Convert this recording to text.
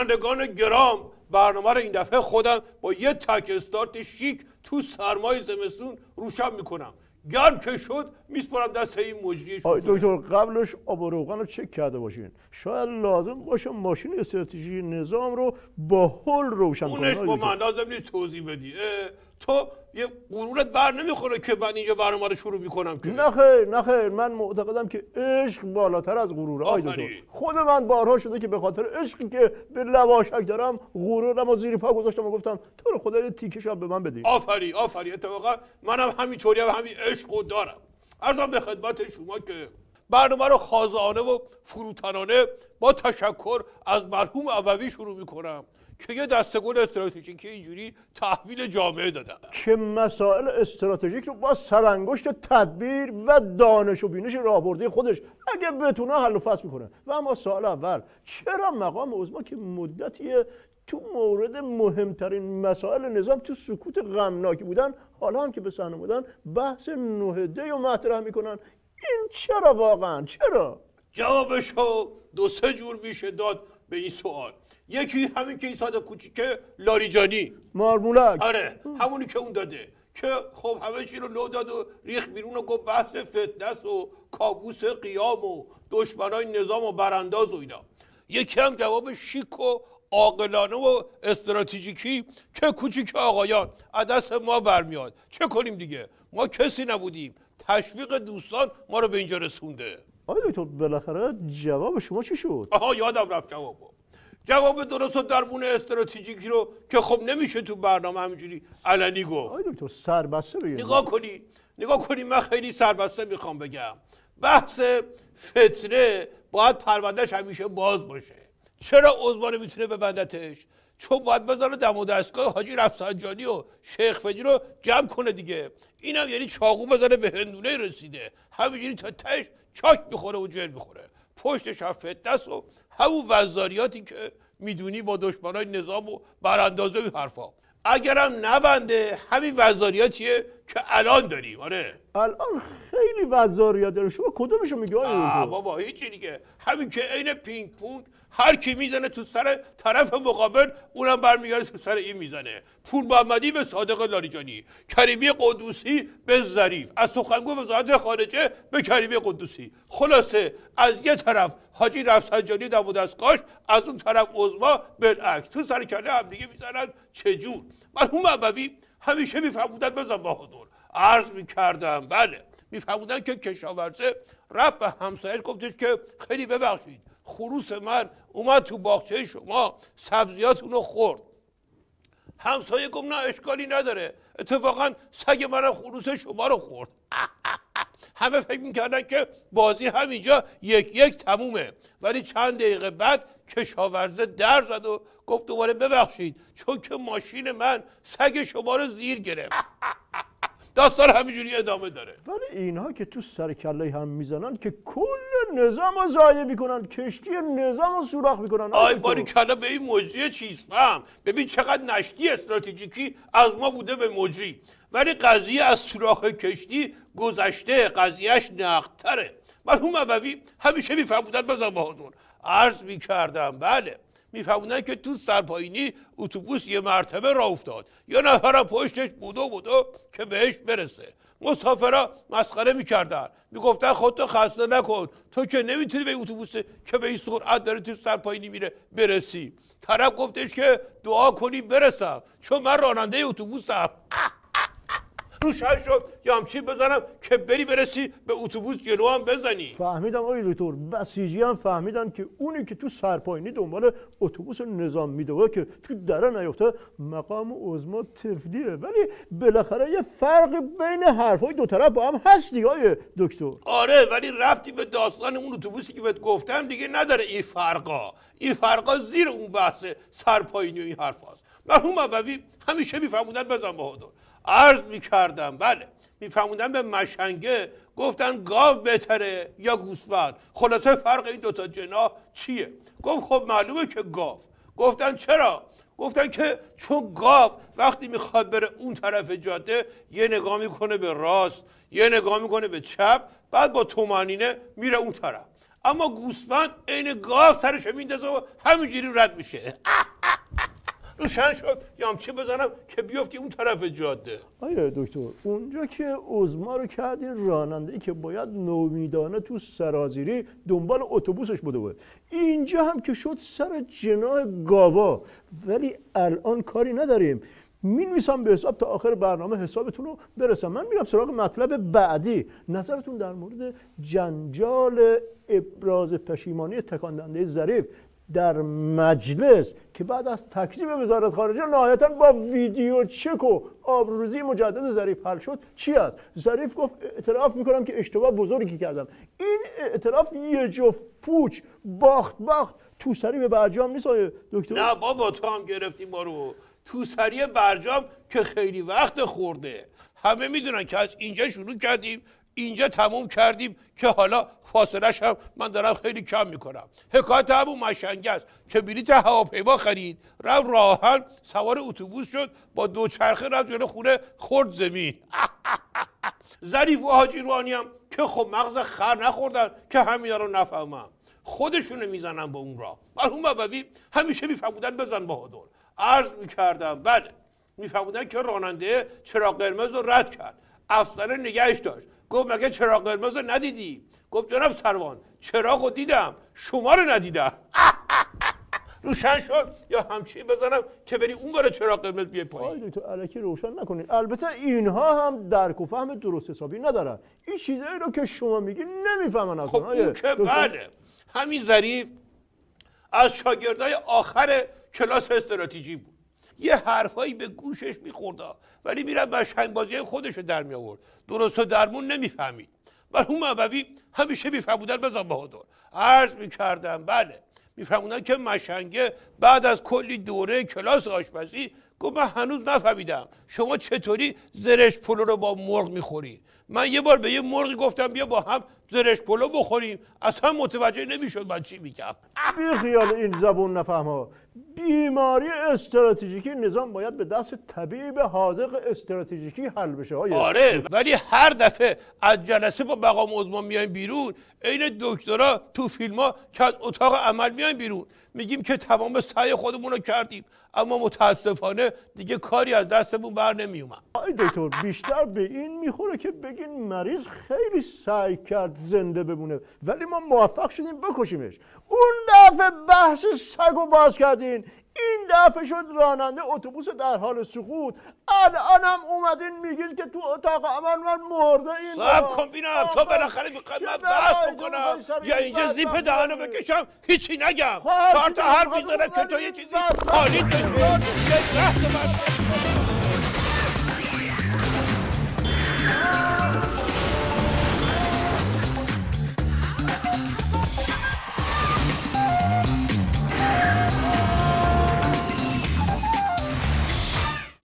بینندگان گرام، برنامه رو این دفعه خودم با یه تک استارت شیک تو سرمای زمستون روشن میکنم. گرم که شد میسپارم دست این مجری شما. دکتر قبلش آب و روغن رو چک کرده باشین، شاید لازم باشه ماشین استراتژی نظام رو با هول روشن کنید. اونش با من لازم نیست توضیح بدی. تو یه غرورت بر نمیخوره که من اینجا برنامه رو شروع میکنم که؟ نه خیر، من معتقدم که عشق بالاتر از غروره. دکتر خود من بارها شده که به خاطر عشقی که به لواشک دارم غرورم رو زیر پا گذاشتم و گفتم تو رو خدا یه تیکش هم به من بده. آفرین. اتفاقا منم همینطوری همین عشقو دارم. عرضم به خدمت شما که برنامه رو خازانه و فروتنانه با تشکر از مرحوم ابوی شروع میکنم که یه دستگل استراتژیکی اینجوری تحویل جامعه دادن که مسائل استراتژیک رو با سرانگشت تدبیر و دانش و بینش راهبردی خودش اگه بتونه حل و فصل میکنه. و اما سوال اول، چرا مقام عظما که مدتیه تو مورد مهمترین مسائل نظام تو سکوت غمناکی بودن، حالا هم که به صحنه بودن بحث 9 دی رو مطرح میکنن؟ این چرا واقعا؟ چرا؟ جوابشو 2-3 جور میشه داد به این سوال. یکی همین که این ساده کوچیکه لاریجانی مارمولک، آره همونی که اون داده که خب همه چی رو لو داد و ریخ بیرون و گفت بحث فتنس و کابوس قیام و دشمنای نظام و برانداز و اینا. یکی هم جواب شیک و عاقلانه و استراتژیکی که کوچیک آقایان از دست ما برمیاد، چه کنیم دیگه، ما کسی نبودیم، تشویق دوستان ما رو به اینجا رسونده. دکتر بالاخره جواب شما چی شد؟ یادم رفت جواب درست و درمون استراتژیکی رو که خب نمیشه تو برنامه همینجوری علنی گفت. دکتر سربسته بگید. نگاه کنی من خیلی سربسته میخوام بگم. بحث فتنه باید پروندهش همیشه باز باشه. چرا عظما نمیتونه ببندتش؟ چون باید بذاره دم و دستگاه حاجی رفسنجانی و شیخ فجی رو جمع کنه دیگه. اینم یعنی چاقو بزنه به هندونه رسیده، همینجوری تا تهش چاک میخوره و جل میخوره. پشتش هم فتنه است و همون وزاریاتی که میدونی با دشمنای نظام و براندازه و حرفا. اگرم نبنده همین وزاریاتیه که الان داریم. آره الان خیلی وزاریات داره. شما کدومشو میگی؟ بابا هیچی دیگه، همین که عین پینگ پونگ هر کی میزنه تو سر طرف مقابل اونم برمیگرده تو سر این میزنه. پور محمدی به صادق لاریجانی، کریمی قدوسی به ظریف، از سخنگوی وزارت خارجه به کریمی قدوسی. خلاصه از یه طرف حاجی رفسنجانی دم و دستگاهش، از اون طرف عظما بالعکس تو سر کله هم دیگه میزنن. چجور؟ مرحوم ابوی همیشه میفهموندن بزن بهادر، عرض میکردم بله میفهموندن که کشاورزه رفت به همسایش گفتش که خیلی ببخشید خروس من اومد تو باغچه شما سبزیاتون رو خورد. همسایه گفت نه اشکالی نداره، اتفاقا سگ منم خروس شما رو خورد. همه فکر میکردن که بازی همینجا 1-1 تمومه، ولی چند دقیقه بعد کشاورزه در زد و گفت دوباره ببخشید چون که ماشین من سگ شما رو زیر گرفت. داستان همینجوری ادامه داره. ولی اینها که تو سر کله هم میزنن که کل نظام رو ضایع میکنن، کشتی نظام رو سوراخ میکنن. آی باری کلا به این مجری چیز فهم. ببین چقدر نشتی استراتژیکی از ما بوده به مجری، ولی قضیه از سوراخ کشتی گذشته، قضیهش نقدتره. مرحوم ابوی همیشه میفهموندن بزن بهادر، عرض میکردم بله میفهموندن که تو سرپایینی اتوبوس یه مرتبه راه افتاد، یه نفرم پشتش بودو که بهش برسه. مسافرها مسخره میکردن، میگفتن خودتو خسته نکن، تو که نمیتونی به اتوبوس که به این سرعت داره تو سرپایینی میره برسی. طرف گفتش که دعا کنی برسم چون من راننده اتوبوسم. روشن شد یا همچین بزنم که بری برسی به اتوبوس جلو هم بزنی. فهمیدم آقای دکتر، بسیجی هم فهمیدن که اونی که تو سرپایینی دنبال اتوبوس نظام میدوه که تو دره نیفته مقام عظما طفلیه. ولی بالاخره یه فرق بین حرفای دو طرف با هم هست دیگه آقای دکتر. آره ولی ربطی به داستان اون اتوبوسی که بهت گفتم دیگه نداره. این فرقا زیر اون بحث سرپایینی و این حرفاست. مرحوم ابوی همیشه میفهموندن بزن بهادر، عرض میکردم بله میفهموندن به مشنگه گفتن گاو بهتره یا گوسفند. خلاصه فرق این دوتا جناح چیه؟ گفت خب معلومه که گاو. گفتن چرا؟ گفتن که چون گاو وقتی میخواد بره اون طرف جاده یه نگاه میکنه به راست، یه نگاه میکنه به چپ، بعد با طمأنینه میره اون طرف. اما گوسفند عین گاو سرش میندازه و همینجوری رد میشه. روشن شد یامچه بزنم که بیفتی اون طرف جاده. آیا دکتر اونجا که عظما رو کردین راننده‌ای که باید نومیدانه تو سرازیری دنبال اتوبوسش بوده بود، اینجا هم که شد سر جناح گاوا، ولی الان کاری نداریم. می‌نویسم به حساب تا آخر برنامه حسابتون رو برسم. من میرم سراغ مطلب بعدی. نظرتون در مورد جنجال ابراز پشیمانی تکان دهنده ظریف در مجلس که بعد از تکذیب وزارت خارجه نهایتاً با ویدیو چک و آبروریزی مجدد ظریف حل شد چی است؟ ظریف گفت اعتراف میکنم که اشتباه بزرگی کردم. این اعتراف یه جفت پوچ باخت توسری به برجام نیست آیه دکتر؟ نه بابا تو هم گرفتی ما رو. توسری برجام که خیلی وقت خورده. همه میدونن که از اینجا شروع کردیم اینجا تموم کردیم که حالا فاصلش هم من دارم خیلی کم میکنم. حکایت همون مشنگه است که بلیط هواپیما خرید، رفت راهن سوار اتوبوس شد، با دوچرخه رفت جلو خونه خورد زمین. ظریف و حاجی روحانی هم که خب مغز خر نخوردن که همینا رو نفهمم، خودشونو میزنن با اون راه. مرحوم ابوی همیشه میفهمودن بزن بهادر. عرض میکردم بله، میفهمودن که راننده چراغ قرمز رو رد کرد، افسر نگهش داشت، گفت مگه چراغ قرمز رو ندیدی؟ گفت جناب سروان چراغ رو دیدم شما رو ندیدم. روشن شد یا همچین بزنم که بری اون برای چراغ قرمز بیای پایین؟ دکتر الکی روشن نکنین. البته اینها هم درک و فهم درست حسابی ندارن. این چیزایی رو که شما میگی نمیفهمن اصلا. خب اون که بله، همین ظریف از شاگردای آخر کلاس استراتژی بود. یه حرفایی به گوشش میخورد ولی میرد مشهنگ بازی خودش رو در می آورد. درست و درمون نمیفهمید. مرحوم ابوی همیشه میفهمودن بزن بهادر. عرض میکردم بله، میفهمودن که مشهنگه بعد از کلی دوره کلاس آشپزی گفت من هنوز نفهمیدم شما چطوری زرشک پلو رو با مرغ میخوری. من یه بار به یه مرغی گفتم بیا با هم زرشک پلو بخوریم، اصلا متوجه نمیشد من چی میگم. بی خیال این زبون نفهمها. بیماری استراتژیکی نظام باید به دست طبیب حاذق استراتژیکی حل بشه. آره ولی هر دفعه از جلسه با مقام عظما میایم بیرون عین دکترا تو فیلم‌ها که از اتاق عمل میایم بیرون میگیم که تمام سعی خودمون رو کردیم اما متاسفانه دیگه کاری از دستمون بر نمیومد. دکتر بیشتر به این میخوره که بگین مریض خیلی سعی کرد زنده بمونه ولی ما موفق شدیم بکشیمش. اون دفعه بحث سگو باز کردین، این دفعه شد راننده اتوبوس در حال سقوط. الانم اومدین میگین که تو اتاق عمل من مرده. این صبر کن ببینم تو بالاخره میخوای من بحث بکنم یا اینجا زیپ دهنو بکشم هیچی نگم؟ 4 تا حرف میزنم که تو یه چیزی حالی داشتی. یه بحث